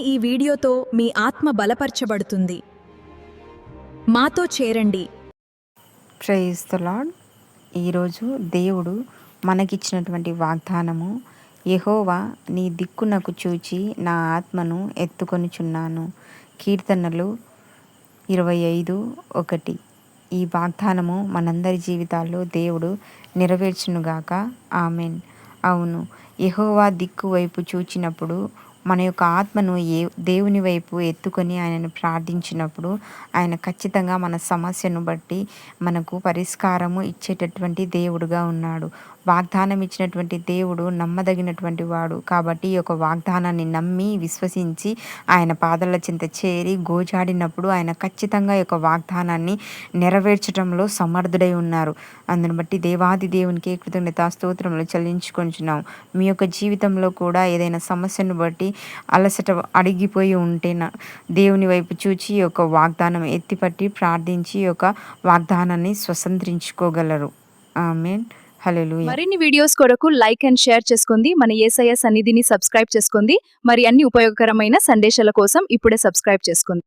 ఈ వీడియోతో మీ ఆత్మ బలపరచబడుతుంది. మాతో చేరండి. Praise the Lord. ఈరోజు దేవుడు మనకిచ్చినటువంటి వాగ్దానము, యెహోవా నీ దిక్కునకు చూచి నా ఆత్మను ఎత్తుకొనుచున్నాను. కీర్తనలు 25:1. ఈ వాగ్దానము మనందరి జీవితాల్లో దేవుడు నెరవేర్చునుగాక. ఆమెన్. అవును, యెహోవా దిక్కు వైపు చూచినప్పుడు, మన యొక్క ఆత్మను దేవుని వైపు ఎత్తుకొని ఆయనను ప్రార్థించినప్పుడు, ఆయన ఖచ్చితంగా మన సమస్యను బట్టి మనకు పరిష్కారము ఇచ్చేటటువంటి దేవుడుగా ఉన్నాడు. వాగ్దానం ఇచ్చినటువంటి దేవుడు నమ్మదగినటువంటి వాడు. కాబట్టి ఈ యొక్క వాగ్దానాన్ని నమ్మి విశ్వసించి ఆయన పాదాల చెంత చేరి గోజాడినప్పుడు ఆయన ఖచ్చితంగా ఈ యొక్క వాగ్దానాన్ని నెరవేర్చడంలో సమర్థుడై ఉన్నారు. అందును బట్టి దేవాది దేవునికి కృతజ్ఞతా స్తోత్రములు చెల్లించుకొంచున్నాం. మీ యొక్క జీవితంలో కూడా ఏదైనా సమస్యను బట్టి అలసట అడిగిపోయి ఉంటే దేవుని వైపు చూచి ఈ యొక్క వాగ్దానం ఎత్తిపట్టి ప్రార్థించి ఈ యొక్క వాగ్దానాన్ని స్వతంత్రించుకోగలరు. ఆమేన్. హల్లెలూయా. మరిన్ని వీడియోస్ కొరకు లైక్ అండ్ షేర్ చేసుకోండి. మన యేసయ్య సన్నిధిని సబ్స్క్రైబ్ చేసుకోండి. మరి అన్ని ఉపయోగకరమైన సందేశాల కోసం ఇప్పుడే సబ్స్క్రైబ్ చేసుకోండి.